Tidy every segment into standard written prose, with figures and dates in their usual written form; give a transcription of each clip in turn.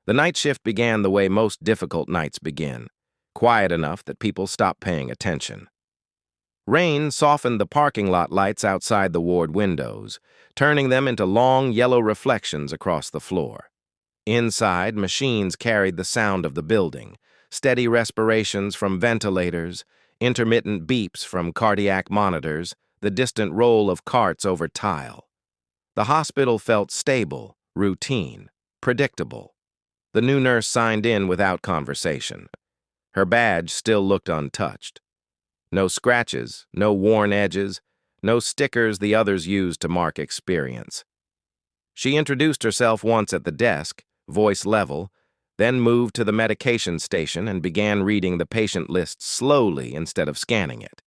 The night shift began the way most difficult nights begin, quiet enough that people stop paying attention. Rain softened the parking lot lights outside the ward windows, turning them into long yellow reflections across the floor. Inside, machines carried the sound of the building, steady respirations from ventilators, intermittent beeps from cardiac monitors, the distant roll of carts over tile. The hospital felt stable, routine, predictable. The new nurse signed in without conversation. Her badge still looked untouched. No scratches, no worn edges, no stickers the others used to mark experience. She introduced herself once at the desk, voice level, then moved to the medication station and began reading the patient list slowly instead of scanning it.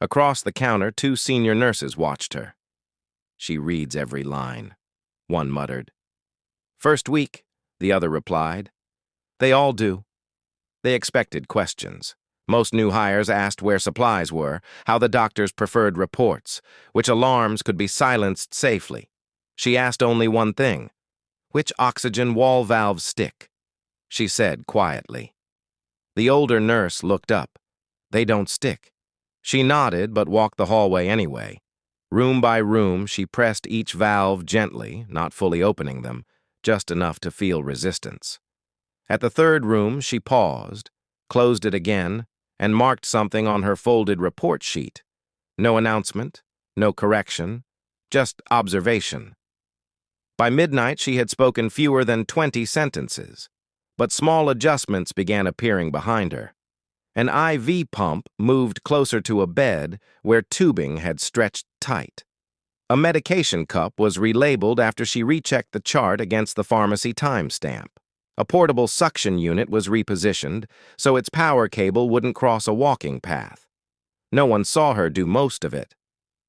Across the counter, 2 senior nurses watched her. "She reads every line," one muttered. "First week," the other replied. "They all do." They expected questions. Most new hires asked where supplies were, how the doctors preferred reports, which alarms could be silenced safely. She asked only one thing: which oxygen wall valves stick? She said quietly. The older nurse looked up. "They don't stick." She nodded but walked the hallway anyway. Room by room, she pressed each valve gently, not fully opening them, just enough to feel resistance. At the 3rd room, she paused, closed it again, and marked something on her folded report sheet. No announcement, no correction, just observation. By midnight, she had spoken fewer than 20 sentences, but small adjustments began appearing behind her. An IV pump moved closer to a bed where tubing had stretched tight. A medication cup was relabeled after she rechecked the chart against the pharmacy timestamp. A portable suction unit was repositioned so its power cable wouldn't cross a walking path. No one saw her do most of it.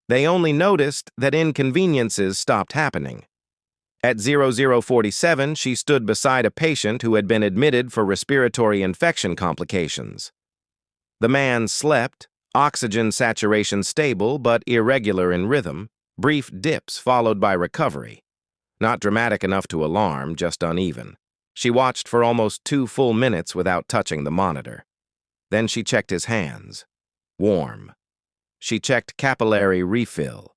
They only noticed that inconveniences stopped happening. At 0047, she stood beside a patient who had been admitted for respiratory infection complications. The man slept, oxygen saturation stable but irregular in rhythm, brief dips followed by recovery. Not dramatic enough to alarm, just uneven. She watched for almost 2 full minutes without touching the monitor. Then she checked his hands. Warm. She checked capillary refill.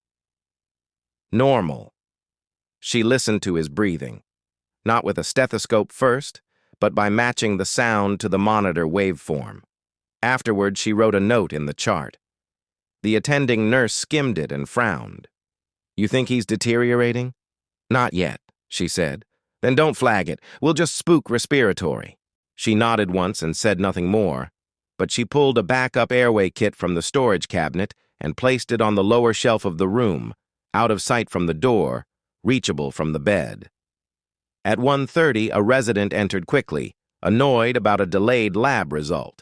Normal. She listened to his breathing, not with a stethoscope first, but by matching the sound to the monitor waveform. Afterward, she wrote a note in the chart. The attending nurse skimmed it and frowned. "You think he's deteriorating?" "Not yet," she said. "Then don't flag it. We'll just spook respiratory." She nodded once and said nothing more, but she pulled a backup airway kit from the storage cabinet and placed it on the lower shelf of the room, out of sight from the door, reachable from the bed. At 1:30, a resident entered quickly, annoyed about a delayed lab result.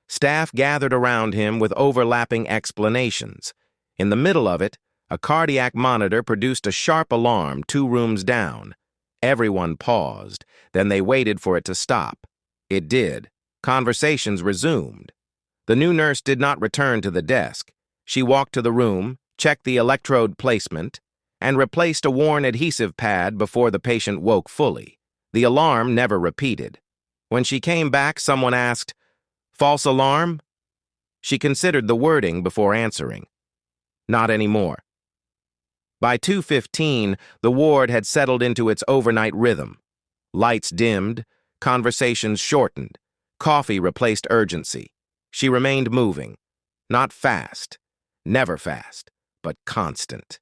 Staff gathered around him with overlapping explanations. In the middle of it, a cardiac monitor produced a sharp alarm 2 rooms down. Everyone paused, then they waited for it to stop. It did. Conversations resumed. The new nurse did not return to the desk. She walked to the room, checked the electrode placement, and replaced a worn adhesive pad before the patient woke fully. The alarm never repeated. When she came back, someone asked, "False alarm?" She considered the wording before answering. Not anymore. By 2:15, the ward had settled into its overnight rhythm. Lights dimmed, conversations shortened, coffee replaced urgency. She remained moving. Not fast, never fast, but constant.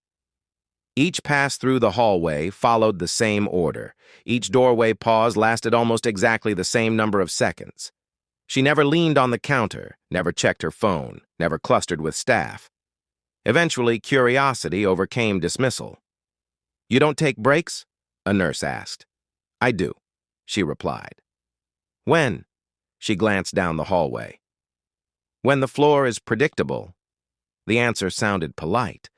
Each pass through the hallway followed the same order. Each doorway pause lasted almost exactly the same number of seconds. She never leaned on the counter, never checked her phone, never clustered with staff. Eventually, curiosity overcame dismissal. "You don't take breaks?" a nurse asked. "I do," she replied. "When?" She glanced down the hallway. "When the floor is predictable." The answer sounded polite,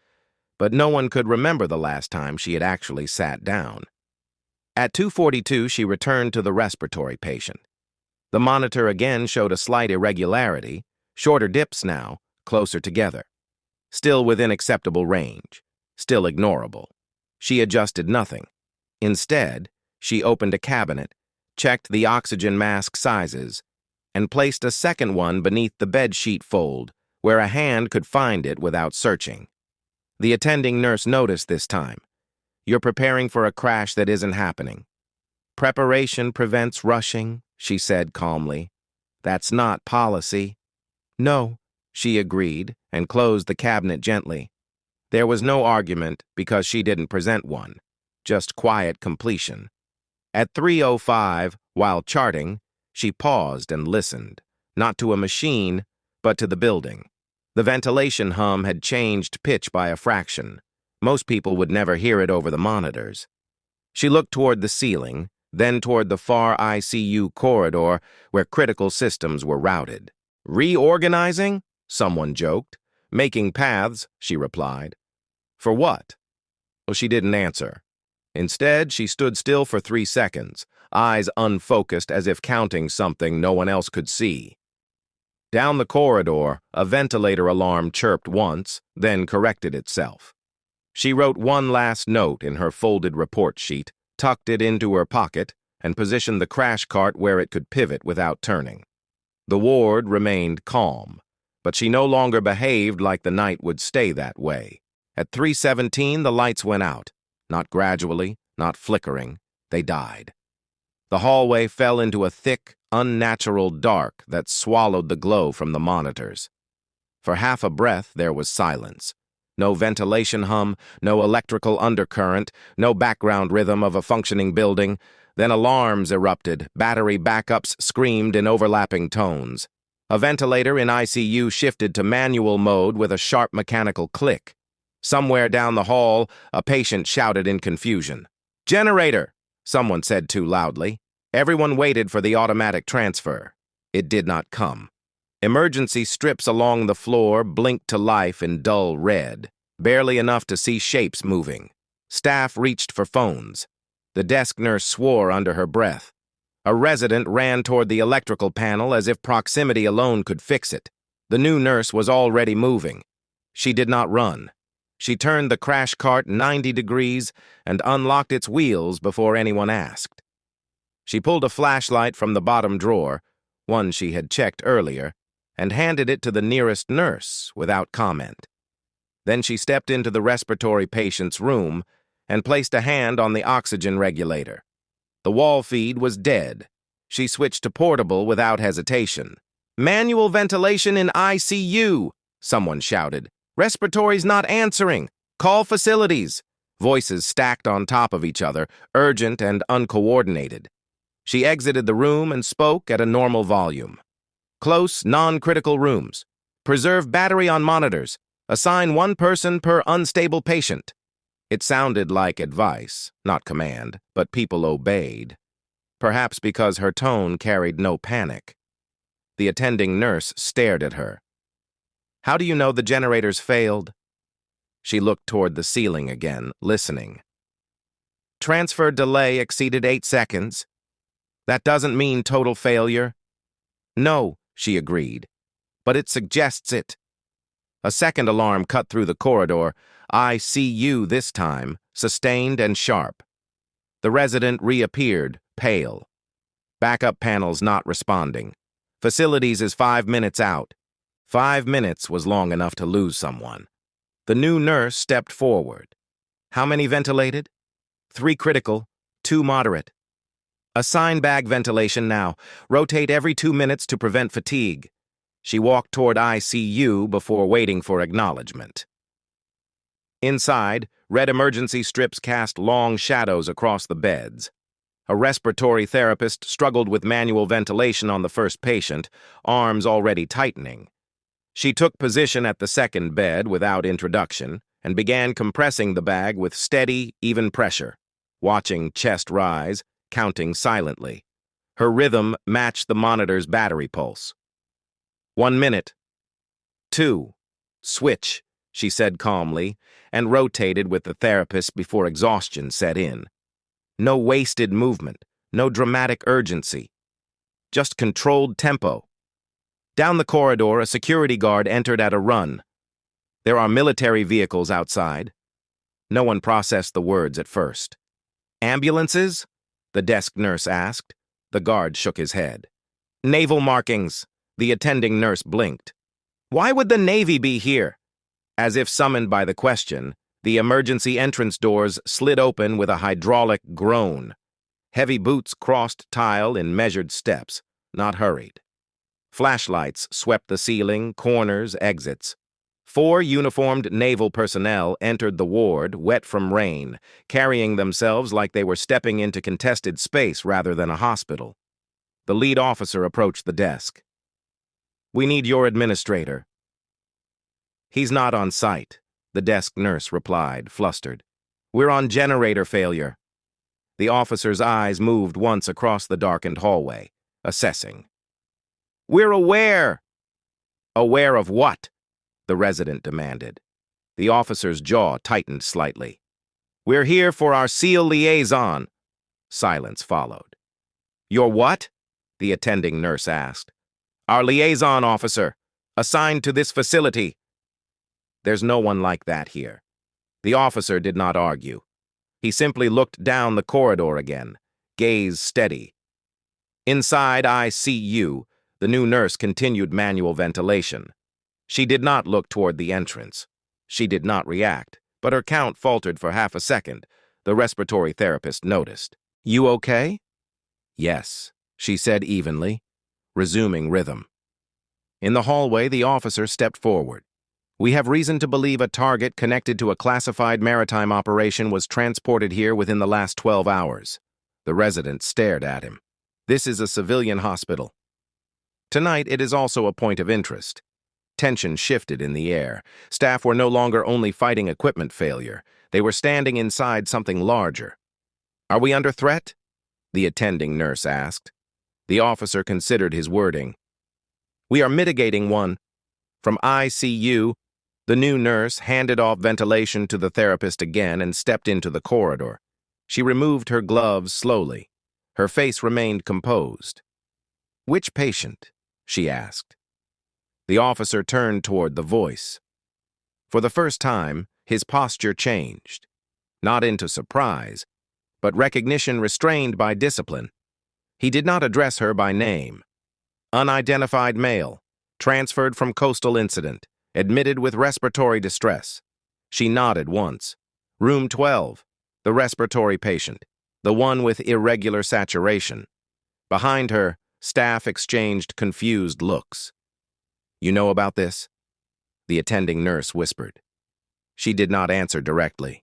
but no one could remember the last time she had actually sat down. At 2:42, she returned to the respiratory patient. The monitor again showed a slight irregularity, shorter dips now, closer together. Still within acceptable range, still ignorable. She adjusted nothing. Instead, she opened a cabinet, checked the oxygen mask sizes, and placed a second one beneath the bedsheet fold, where a hand could find it without searching. The attending nurse noticed this time. "You're preparing for a crash that isn't happening." "Preparation prevents rushing," she said calmly. "That's not policy." "No," she agreed and closed the cabinet gently. There was no argument because she didn't present one, just quiet completion. At 3:05, while charting, she paused and listened, not to a machine, but to the building. The ventilation hum had changed pitch by a fraction. Most people would never hear it over the monitors. She looked toward the ceiling, then toward the far ICU corridor where critical systems were routed. "Reorganizing?" someone joked. "Making paths," she replied. "For what?" Well, she didn't answer. Instead, she stood still for 3 seconds, eyes unfocused as if counting something no one else could see. Down the corridor, a ventilator alarm chirped once, then corrected itself. She wrote one last note in her folded report sheet, tucked it into her pocket, and positioned the crash cart where it could pivot without turning. The ward remained calm, but she no longer behaved like the night would stay that way. At 3:17, the lights went out. Not gradually, not flickering. They died. The hallway fell into a thick, unnatural dark that swallowed the glow from the monitors. For half a breath, there was silence. No ventilation hum, no electrical undercurrent, no background rhythm of a functioning building. Then alarms erupted, battery backups screamed in overlapping tones. A ventilator in ICU shifted to manual mode with a sharp mechanical click. Somewhere down the hall, a patient shouted in confusion. "Generator!" someone said too loudly. Everyone waited for the automatic transfer. It did not come. Emergency strips along the floor blinked to life in dull red, barely enough to see shapes moving. Staff reached for phones. The desk nurse swore under her breath. A resident ran toward the electrical panel as if proximity alone could fix it. The new nurse was already moving. She did not run. She turned the crash cart 90 degrees and unlocked its wheels before anyone asked. She pulled a flashlight from the bottom drawer, one she had checked earlier, and handed it to the nearest nurse without comment. Then she stepped into the respiratory patient's room and placed a hand on the oxygen regulator. The wall feed was dead. She switched to portable without hesitation. "Manual ventilation in ICU!" someone shouted. "Respiratory's not answering. Call facilities." Voices stacked on top of each other, urgent and uncoordinated. She exited the room and spoke at a normal volume. "Close, non-critical rooms. Preserve battery on monitors. Assign one person per unstable patient." It sounded like advice, not command, but people obeyed. Perhaps because her tone carried no panic. The attending nurse stared at her. "How do you know the generators failed?" She looked toward the ceiling again, listening. "Transfer delay exceeded 8 seconds. That doesn't mean total failure." "No," she agreed, "but it suggests it." A second alarm cut through the corridor, ICU this time, sustained and sharp. The resident reappeared, pale. Backup panels not responding. Facilities is 5 minutes out. 5 minutes was long enough to lose someone. The new nurse stepped forward. "How many ventilated?" 3 critical, 2 moderate. "Assign bag ventilation now. Rotate every 2 minutes to prevent fatigue." She walked toward ICU before waiting for acknowledgement. Inside, red emergency strips cast long shadows across the beds. A respiratory therapist struggled with manual ventilation on the first patient, arms already tightening. She took position at the second bed without introduction and began compressing the bag with steady, even pressure, watching chest rise, counting silently. Her rhythm matched the monitor's battery pulse. 1 minute. 2. Switch, she said calmly, and rotated with the therapist before exhaustion set in. No wasted movement, no dramatic urgency, just controlled tempo. Down the corridor, a security guard entered at a run. "There are military vehicles outside." No one processed the words at first. "Ambulances?" the desk nurse asked. The guard shook his head. Naval markings. The attending nurse blinked. Why would the Navy be here? As if summoned by the question, the emergency entrance doors slid open with a hydraulic groan. Heavy boots crossed tile in measured steps, not hurried. Flashlights swept the ceiling, corners, exits. 4 uniformed naval personnel entered the ward, wet from rain, carrying themselves like they were stepping into contested space rather than a hospital. The lead officer approached the desk. We need your administrator. He's not on site, the desk nurse replied, flustered. We're on generator failure. The officer's eyes moved once across the darkened hallway, assessing. We're aware. Aware of what? The resident demanded. The officer's jaw tightened slightly. We're here for our SEAL liaison. Silence followed. Your what? The attending nurse asked. Our liaison officer, assigned to this facility. There's no one like that here. The officer did not argue. He simply looked down the corridor again, gaze steady. Inside ICU, the new nurse continued manual ventilation. She did not look toward the entrance. She did not react, but her count faltered for half a second. The respiratory therapist noticed. You okay? Yes, she said evenly, resuming rhythm. In the hallway, the officer stepped forward. We have reason to believe a target connected to a classified maritime operation was transported here within the last 12 hours. The resident stared at him. This is a civilian hospital. Tonight, it is also a point of interest. Tension shifted in the air. Staff were no longer only fighting equipment failure. They were standing inside something larger. Are we under threat? The attending nurse asked. The officer considered his wording. We are mitigating one. From ICU, the new nurse handed off ventilation to the therapist again and stepped into the corridor. She removed her gloves slowly. Her face remained composed. Which patient? She asked. The officer turned toward the voice. For the first time, his posture changed. Not into surprise, but recognition restrained by discipline. He did not address her by name. Unidentified male, transferred from coastal incident, admitted with respiratory distress. She nodded once. Room 12, the respiratory patient, the one with irregular saturation. Behind her, staff exchanged confused looks. You know about this? The attending nurse whispered. She did not answer directly.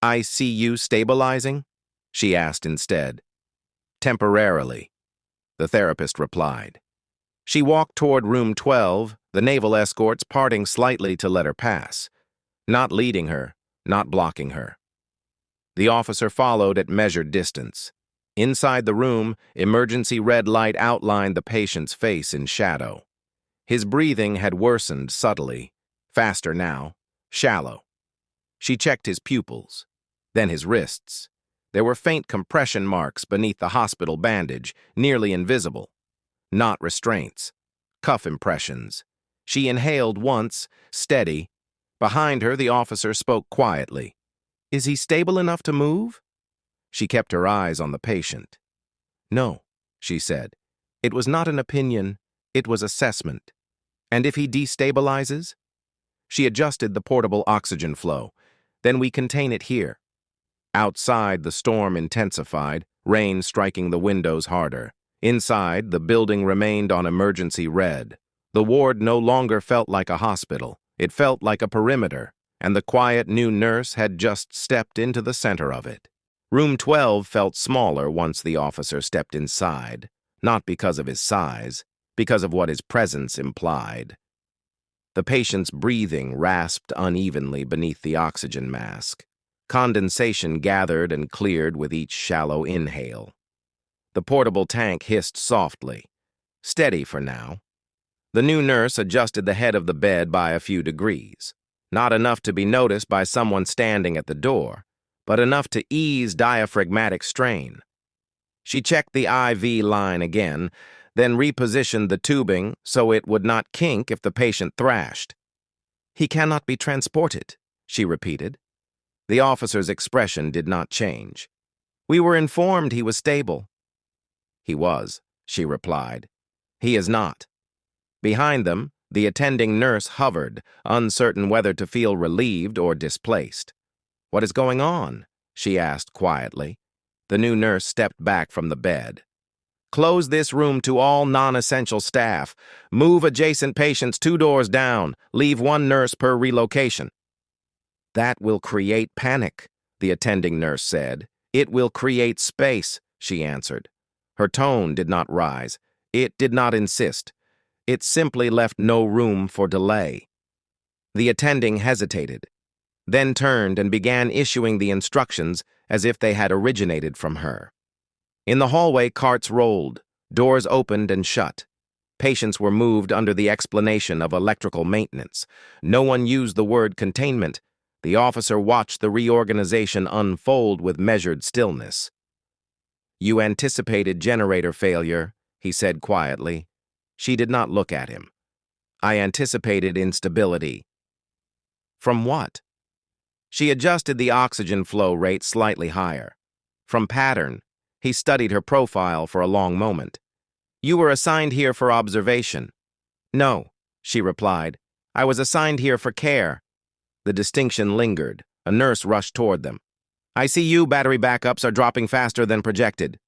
ICU stabilizing? She asked instead. Temporarily, the therapist replied. She walked toward room 12, the Naval Escorts parting slightly to let her pass, not leading her, not blocking her. The officer followed at measured distance. Inside the room, emergency red light outlined the patient's face in shadow. His breathing had worsened subtly, faster now, shallow. She checked his pupils, then his wrists. There were faint compression marks beneath the hospital bandage, nearly invisible. Not restraints, cuff impressions. She inhaled once, steady. Behind her, the officer spoke quietly. Is he stable enough to move? She kept her eyes on the patient. No, she said. It was not an opinion, it was assessment. And if he destabilizes? She adjusted the portable oxygen flow. Then we contain it here. Outside, the storm intensified, rain striking the windows harder. Inside, the building remained on emergency red. The ward no longer felt like a hospital. It felt like a perimeter, and the quiet new nurse had just stepped into the center of it. Room 12 felt smaller once the officer stepped inside, not because of his size, because of what his presence implied. The patient's breathing rasped unevenly beneath the oxygen mask. Condensation gathered and cleared with each shallow inhale. The portable tank hissed softly, steady for now. The new nurse adjusted the head of the bed by a few degrees, not enough to be noticed by someone standing at the door, but enough to ease diaphragmatic strain. She checked the IV line again, then repositioned the tubing so it would not kink if the patient thrashed. He cannot be transported, she repeated. The officer's expression did not change. We were informed he was stable. He was, she replied. He is not. Behind them, the attending nurse hovered, uncertain whether to feel relieved or displaced. "What is going on?" she asked quietly. The new nurse stepped back from the bed. "Close this room to all non-essential staff. Move adjacent patients 2 doors down. Leave 1 nurse per relocation." "That will create panic," the attending nurse said. "It will create space," she answered. Her tone did not rise. It did not insist. It simply left no room for delay. The attending hesitated, then turned and began issuing the instructions as if they had originated from her. In the hallway, carts rolled, doors opened and shut. Patients were moved under the explanation of electrical maintenance. No one used the word containment. The officer watched the reorganization unfold with measured stillness. "You anticipated generator failure," he said quietly. She did not look at him. "I anticipated instability." "From what?" She adjusted the oxygen flow rate slightly higher. "From pattern." He studied her profile for a long moment. "You were assigned here for observation." "No," she replied. "I was assigned here for care." The distinction lingered. A nurse rushed toward them. "I see you. Battery backups are dropping faster than projected."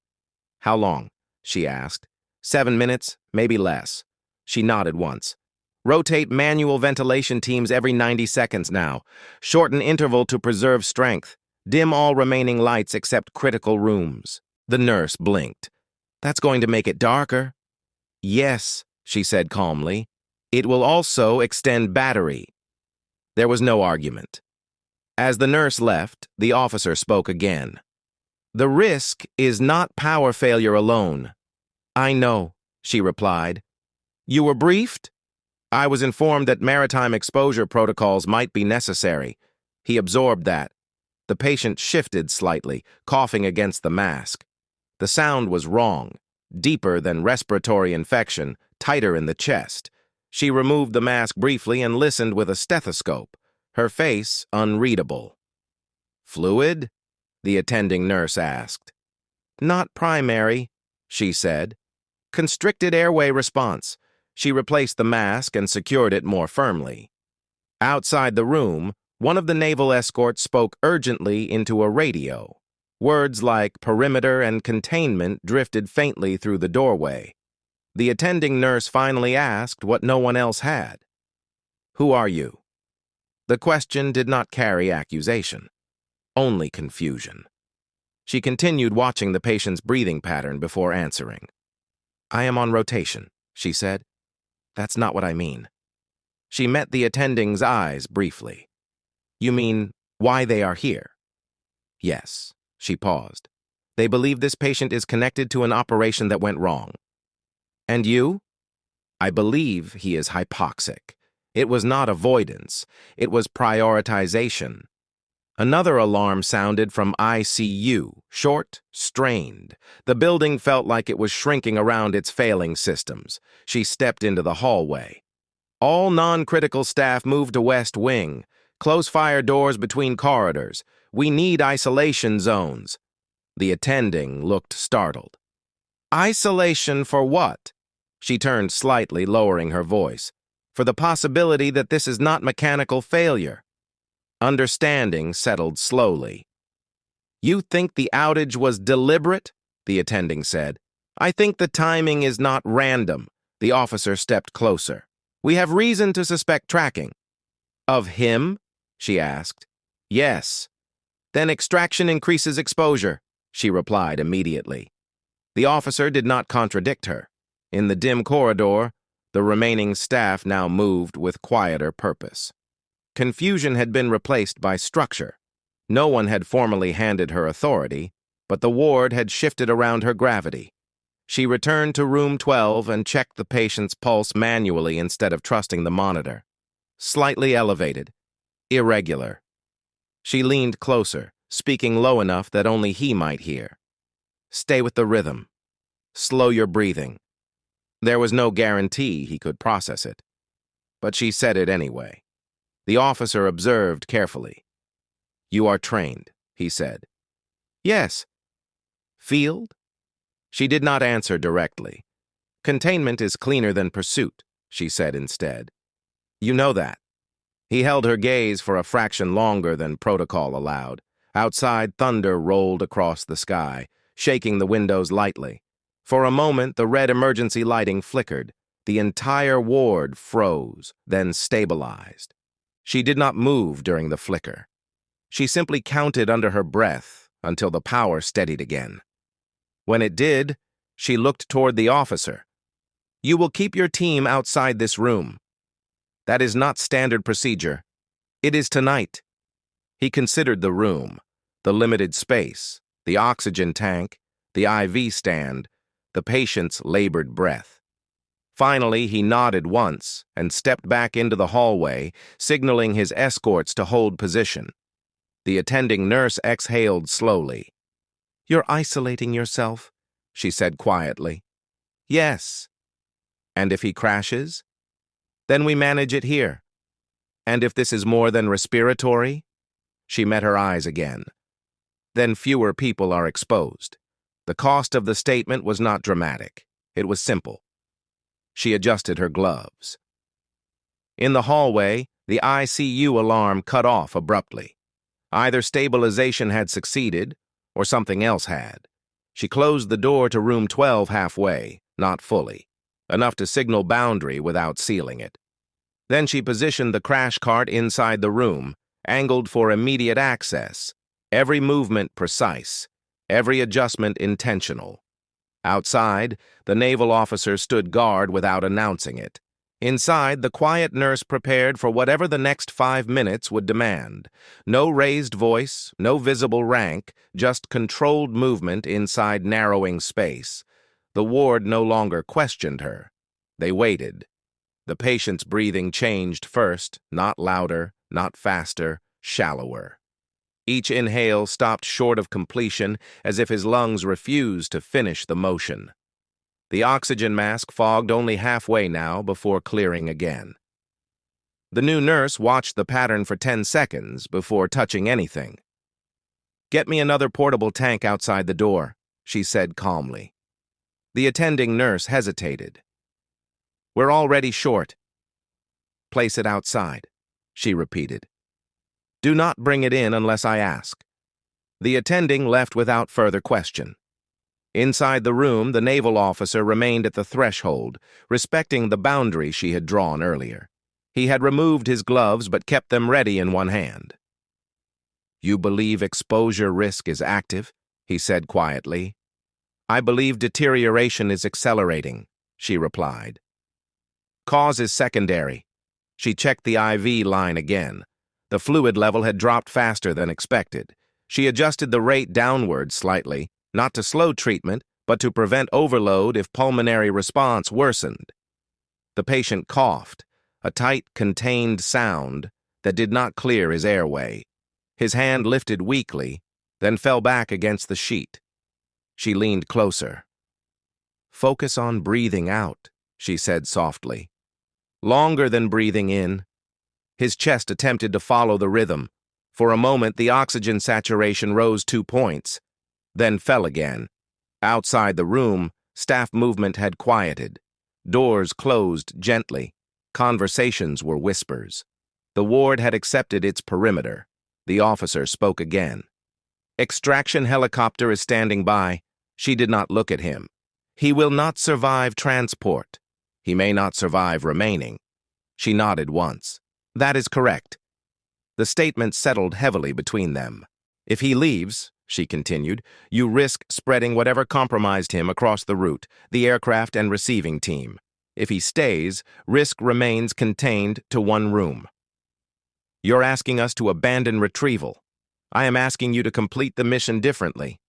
"How long?" she asked. 7 minutes, maybe less. She nodded once. "Rotate manual ventilation teams every 90 seconds now. Shorten interval to preserve strength. Dim all remaining lights except critical rooms." The nurse blinked. "That's going to make it darker." "Yes," she said calmly. "It will also extend battery." There was no argument. As the nurse left, the officer spoke again. "The risk is not power failure alone." "I know," she replied. "You were briefed?" "I was informed that maritime exposure protocols might be necessary." He absorbed that. The patient shifted slightly, coughing against the mask. The sound was wrong, deeper than respiratory infection, tighter in the chest. She removed the mask briefly and listened with a stethoscope, her face unreadable. "Fluid?" the attending nurse asked. "Not primary," she said. "Constricted airway response." She replaced the mask and secured it more firmly. Outside the room, one of the Naval Escort spoke urgently into a radio. Words like perimeter and containment drifted faintly through the doorway. The attending nurse finally asked what no one else had. "Who are you?" The question did not carry accusation, only confusion. She continued watching the patient's breathing pattern before answering. "I am on rotation," she said. "That's not what I mean." She met the attending's eyes briefly. "You mean why they are here?" "Yes." She paused. "They believe this patient is connected to an operation that went wrong." "And you?" "I believe he is hypoxic." It was not avoidance. It was prioritization. Another alarm sounded from ICU, short, strained. The building felt like it was shrinking around its failing systems. She stepped into the hallway. "All non-critical staff move to West Wing. Close fire doors between corridors. We need isolation zones." The attending looked startled. "Isolation for what?" She turned slightly, lowering her voice. "For the possibility that this is not mechanical failure." Understanding settled slowly. "You think the outage was deliberate?" the attending said. "I think the timing is not random." The officer stepped closer. "We have reason to suspect tracking." "Of him?" she asked. "Yes." "Then extraction increases exposure," she replied immediately. The officer did not contradict her. In the dim corridor, the remaining staff now moved with quieter purpose. Confusion had been replaced by structure. No one had formally handed her authority, but the ward had shifted around her gravity. She returned to room 12 and checked the patient's pulse manually instead of trusting the monitor. Slightly elevated. Irregular. She leaned closer, speaking low enough that only he might hear. "Stay with the rhythm. Slow your breathing." There was no guarantee he could process it, but she said it anyway. The officer observed carefully. "You are trained," he said. "Yes." "Field?" She did not answer directly. "Containment is cleaner than pursuit," she said instead. "You know that." He held her gaze for a fraction longer than protocol allowed. Outside, thunder rolled across the sky, shaking the windows lightly. For a moment, the red emergency lighting flickered. The entire ward froze, then stabilized. She did not move during the flicker. She simply counted under her breath until the power steadied again. When it did, she looked toward the officer. "You will keep your team outside this room. That is not standard procedure. It is tonight." He considered the room, the limited space, the oxygen tank, the IV stand, the patient's labored breath. Finally, he nodded once and stepped back into the hallway, signaling his escorts to hold position. The attending nurse exhaled slowly. "You're isolating yourself," she said quietly. "Yes." "And if he crashes?" "Then we manage it here." "And if this is more than respiratory?" She met her eyes again. "Then fewer people are exposed." The cost of the statement was not dramatic. It was simple. She adjusted her gloves. In the hallway, the ICU alarm cut off abruptly. Either stabilization had succeeded, or something else had. She closed the door to room 12 halfway, not fully, enough to signal boundary without sealing it. Then she positioned the crash cart inside the room, angled for immediate access, every movement precise, every adjustment intentional. Outside, the naval officer stood guard without announcing it. Inside, the quiet nurse prepared for whatever the next 5 minutes would demand. No raised voice, no visible rank, just controlled movement inside narrowing space. The ward no longer questioned her. They waited. The patient's breathing changed first, not louder, not faster, shallower. Each inhale stopped short of completion, as if his lungs refused to finish the motion. The oxygen mask fogged only halfway now before clearing again. The new nurse watched the pattern for 10 seconds before touching anything. "Get me another portable tank outside the door," she said calmly. The attending nurse hesitated. "We're already short." "Place it outside," she repeated. "Do not bring it in unless I ask." The attending left without further question. Inside the room, the naval officer remained at the threshold, respecting the boundary she had drawn earlier. He had removed his gloves but kept them ready in one hand. "You believe exposure risk is active?" he said quietly. "I believe deterioration is accelerating," she replied. "Cause is secondary." She checked the IV line again. The fluid level had dropped faster than expected. She adjusted the rate downward slightly, not to slow treatment, but to prevent overload if pulmonary response worsened. The patient coughed, a tight, contained sound that did not clear his airway. His hand lifted weakly, then fell back against the sheet. She leaned closer. "Focus on breathing out," she said softly. "Longer than breathing in." His chest attempted to follow the rhythm. For a moment, the oxygen saturation rose 2 points, then fell again. Outside the room, staff movement had quieted. Doors closed gently. Conversations were whispers. The ward had accepted its perimeter. The officer spoke again. "Extraction helicopter is standing by." She did not look at him. "He will not survive transport. He may not survive remaining." She nodded once. "That is correct." The statement settled heavily between them. "If he leaves," she continued, "you risk spreading whatever compromised him across the route, the aircraft and receiving team. If he stays, risk remains contained to one room." "You're asking us to abandon retrieval. I am asking you to complete the mission differently."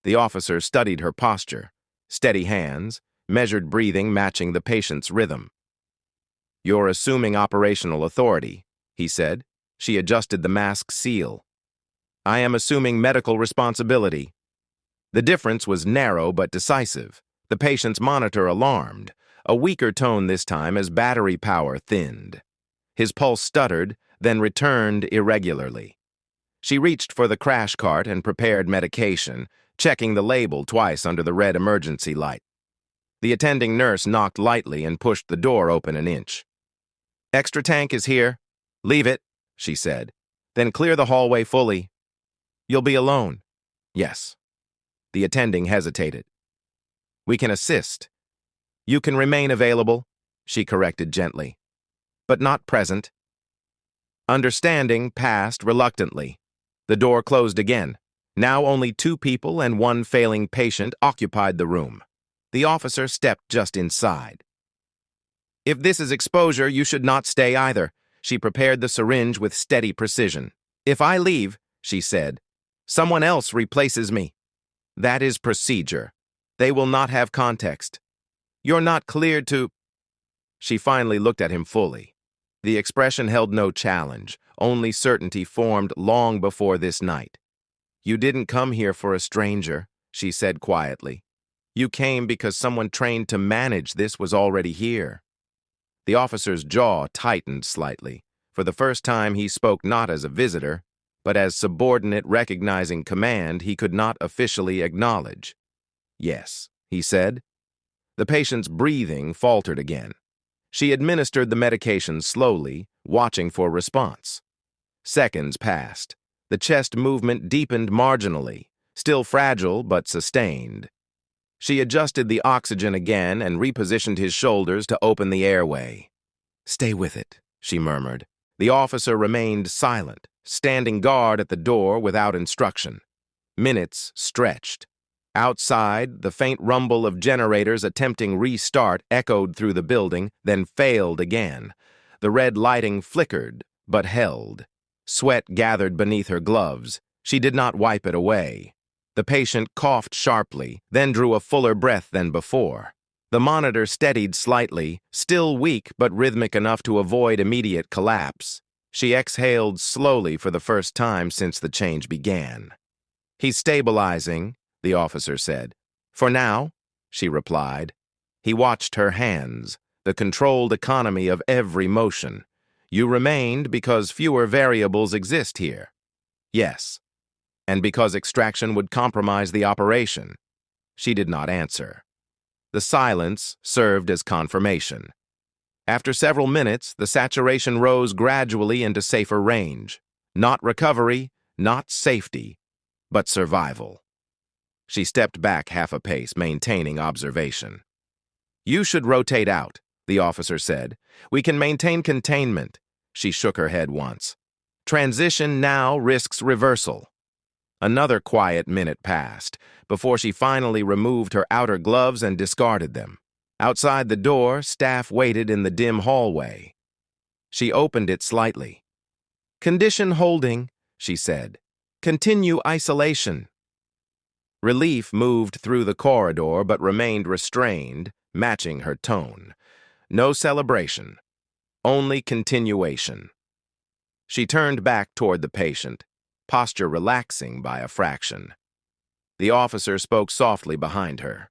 The officer studied her posture, steady hands, measured breathing matching the patient's rhythm. "You're assuming operational authority," he said. She adjusted the mask seal. "I am assuming medical responsibility." The difference was narrow but decisive. The patient's monitor alarmed, a weaker tone this time as battery power thinned. His pulse stuttered, then returned irregularly. She reached for the crash cart and prepared medication, checking the label twice under the red emergency light. The attending nurse knocked lightly and pushed the door open an inch. "Extra tank is here. Leave it," she said. "Then clear the hallway fully. You'll be alone." "Yes." The attending hesitated. "We can assist." "You can remain available," she corrected gently, "but not present." Understanding passed reluctantly. The door closed again. Now only 2 people and 1 failing patient occupied the room. The officer stepped just inside. "If this is exposure, you should not stay either." She prepared the syringe with steady precision. "If I leave," she said, "someone else replaces me. That is procedure. They will not have context. You're not cleared to—" She finally looked at him fully. The expression held no challenge, only certainty formed long before this night. "You didn't come here for a stranger," she said quietly. "You came because someone trained to manage this was already here." The officer's jaw tightened slightly. For the first time, he spoke not as a visitor, but as subordinate recognizing command he could not officially acknowledge. "Yes," he said. The patient's breathing faltered again. She administered the medication slowly, watching for response. Seconds passed. The chest movement deepened marginally, still fragile but sustained. She adjusted the oxygen again and repositioned his shoulders to open the airway. "Stay with it," she murmured. The officer remained silent, standing guard at the door without instruction. Minutes stretched. Outside, the faint rumble of generators attempting restart echoed through the building, then failed again. The red lighting flickered, but held. Sweat gathered beneath her gloves. She did not wipe it away. The patient coughed sharply, then drew a fuller breath than before. The monitor steadied slightly, still weak but rhythmic enough to avoid immediate collapse. She exhaled slowly for the first time since the change began. "He's stabilizing," the officer said. "For now," she replied. He watched her hands, the controlled economy of every motion. "You remained because fewer variables exist here." "Yes." "And because extraction would compromise the operation." She did not answer. The silence served as confirmation. After several minutes, the saturation rose gradually into safer range. Not recovery, not safety, but survival. She stepped back half a pace, maintaining observation. "You should rotate out," the officer said. "We can maintain containment." She shook her head once. "Transition now risks reversal." Another quiet minute passed before she finally removed her outer gloves and discarded them. Outside the door, staff waited in the dim hallway. She opened it slightly. "Condition holding," she said. "Continue isolation." Relief moved through the corridor but remained restrained, matching her tone. No celebration, only continuation. She turned back toward the patient, posture relaxing by a fraction. The officer spoke softly behind her.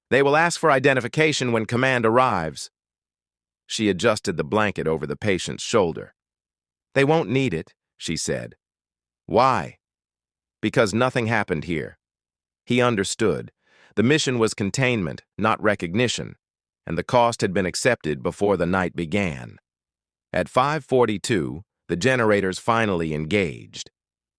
"They will ask for identification when command arrives." She adjusted the blanket over the patient's shoulder. "They won't need it," she said. "Why?" "Because nothing happened here." He understood. The mission was containment, not recognition, and the cost had been accepted before the night began. At 5:42, the generators finally engaged.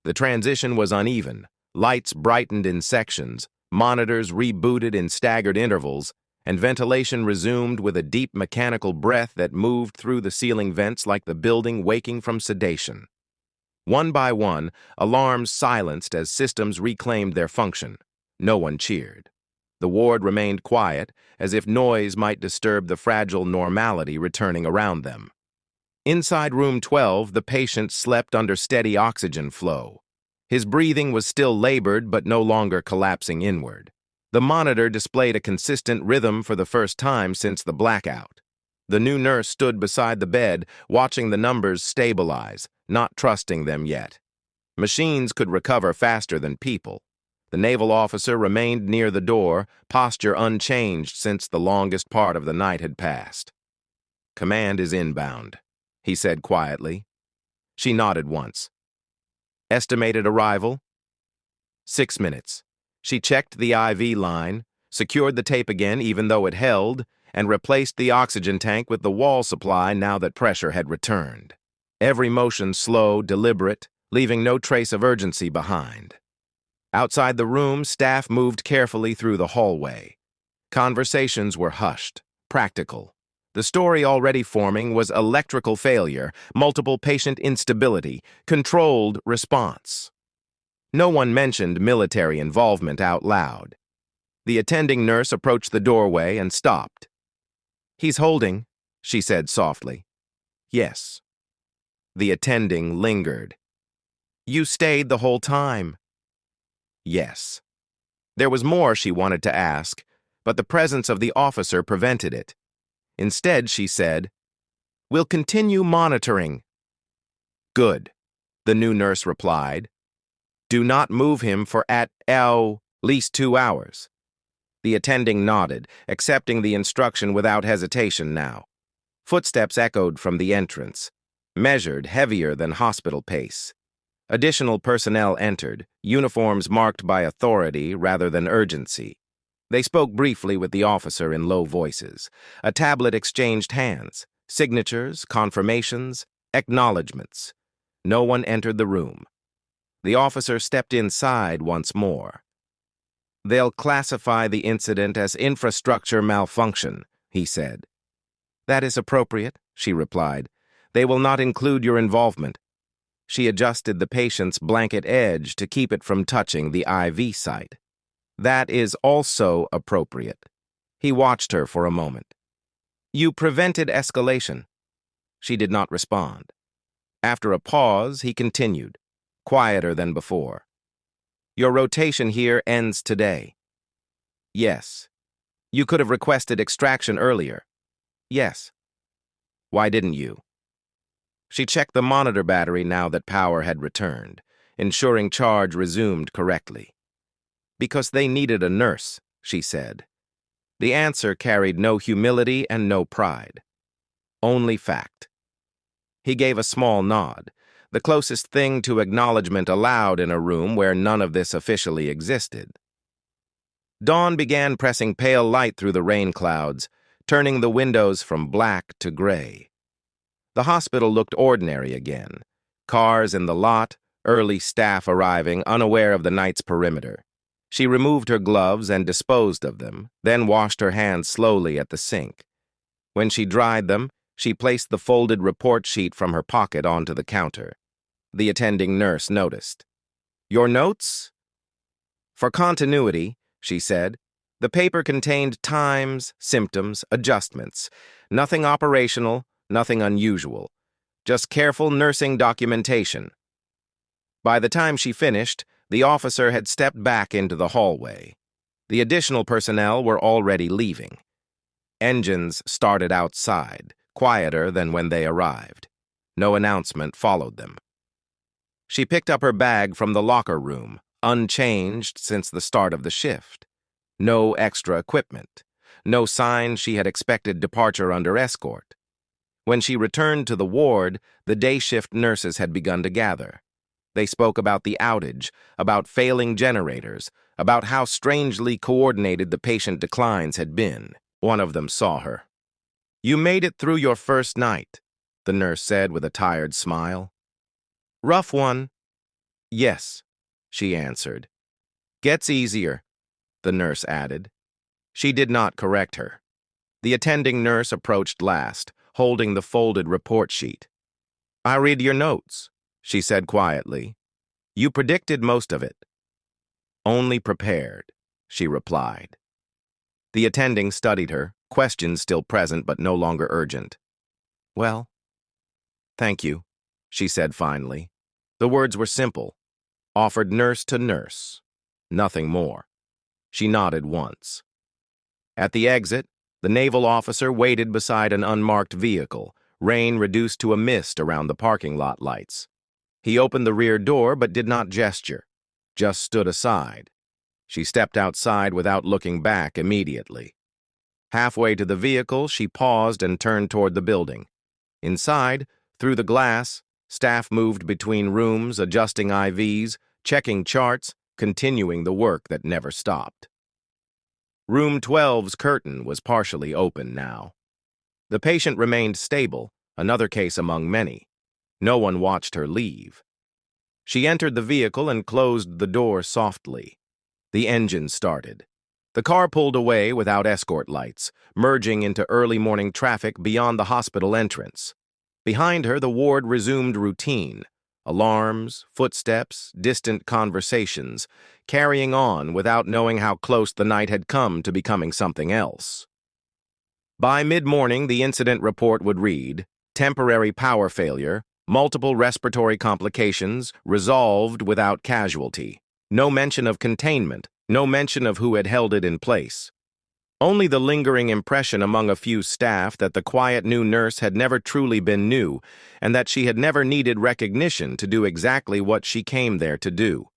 The transition was uneven. Lights brightened in sections, monitors rebooted in staggered intervals, and ventilation resumed with a deep mechanical breath that moved through the ceiling vents like the building waking from sedation. One by one, alarms silenced as systems reclaimed their function. No one cheered. The ward remained quiet, as if noise might disturb the fragile normality returning around them. Inside room 12, the patient slept under steady oxygen flow. His breathing was still labored but no longer collapsing inward. The monitor displayed a consistent rhythm for the first time since the blackout. The new nurse stood beside the bed, watching the numbers stabilize, not trusting them yet. Machines could recover faster than people. The naval officer remained near the door, posture unchanged since the longest part of the night had passed. "Command is inbound," he said quietly. She nodded once. "Estimated arrival?" 6 minutes. She checked the IV line, secured the tape again even though it held, and replaced the oxygen tank with the wall supply now that pressure had returned. Every motion slow, deliberate, leaving no trace of urgency behind. Outside the room, staff moved carefully through the hallway. Conversations were hushed, practical. The story already forming was electrical failure, multiple patient instability, controlled response. No one mentioned military involvement out loud. The attending nurse approached the doorway and stopped. "He's holding," she said softly. "Yes." The attending lingered. "You stayed the whole time." Yes. There was more she wanted to ask, but the presence of the officer prevented it. Instead, she said, "We'll continue monitoring." "Good," the new nurse replied. "Do not move him for at least 2 hours." The attending nodded, accepting the instruction without hesitation now. Footsteps echoed from the entrance, measured, heavier than hospital pace. Additional personnel entered, uniforms marked by authority rather than urgency. They spoke briefly with the officer in low voices. A tablet exchanged hands, signatures, confirmations, acknowledgments. No one entered the room. The officer stepped inside once more. "They'll classify the incident as infrastructure malfunction," he said. "That is appropriate," she replied. "They will not include your involvement." She adjusted the patient's blanket edge to keep it from touching the IV site. "That is also appropriate." He watched her for a moment. "You prevented escalation." She did not respond. After a pause, he continued, quieter than before. "Your rotation here ends today." "Yes." "You could have requested extraction earlier." "Yes." "Why didn't you?" She checked the monitor battery now that power had returned, ensuring charge resumed correctly. "Because they needed a nurse," she said. The answer carried no humility and no pride. Only fact. He gave a small nod, the closest thing to acknowledgement allowed in a room where none of this officially existed. Dawn began pressing pale light through the rain clouds, turning the windows from black to gray. The hospital looked ordinary again. Cars in the lot, early staff arriving, unaware of the night's perimeter. She removed her gloves and disposed of them, then washed her hands slowly at the sink. When she dried them, she placed the folded report sheet from her pocket onto the counter. The attending nurse noticed. "Your notes?" "For continuity," she said. "The paper contained times, symptoms, adjustments. Nothing operational, nothing unusual. Just careful nursing documentation." By the time she finished, the officer had stepped back into the hallway. The additional personnel were already leaving. Engines started outside, quieter than when they arrived. No announcement followed them. She picked up her bag from the locker room, unchanged since the start of the shift. No extra equipment. No sign she had expected departure under escort. When she returned to the ward, the day shift nurses had begun to gather. They spoke about the outage, about failing generators, about how strangely coordinated the patient declines had been. One of them saw her. "You made it through your first night," the nurse said with a tired smile. "Rough one." "Yes," she answered. "Gets easier," the nurse added. She did not correct her. The attending nurse approached last, holding the folded report sheet. "I read your notes," she said quietly. "You predicted most of it." "Only prepared," she replied. The attending studied her, questions still present but no longer urgent. "Well, thank you," she said finally. The words were simple, offered nurse to nurse, nothing more. She nodded once. At the exit, the naval officer waited beside an unmarked vehicle, rain reduced to a mist around the parking lot lights. He opened the rear door but did not gesture, just stood aside. She stepped outside without looking back immediately. Halfway to the vehicle, she paused and turned toward the building. Inside, through the glass, staff moved between rooms, adjusting IVs, checking charts, continuing the work that never stopped. Room 12's curtain was partially open now. The patient remained stable, another case among many. No one watched her leave. She entered the vehicle and closed the door softly. The engine started. The car pulled away without escort lights, merging into early morning traffic beyond the hospital entrance. Behind her, the ward resumed routine. Alarms, footsteps, distant conversations, carrying on without knowing how close the night had come to becoming something else. By mid-morning, the incident report would read, temporary power failure, multiple respiratory complications, resolved without casualty. No mention of containment, no mention of who had held it in place. Only the lingering impression among a few staff that the quiet new nurse had never truly been new, and that she had never needed recognition to do exactly what she came there to do.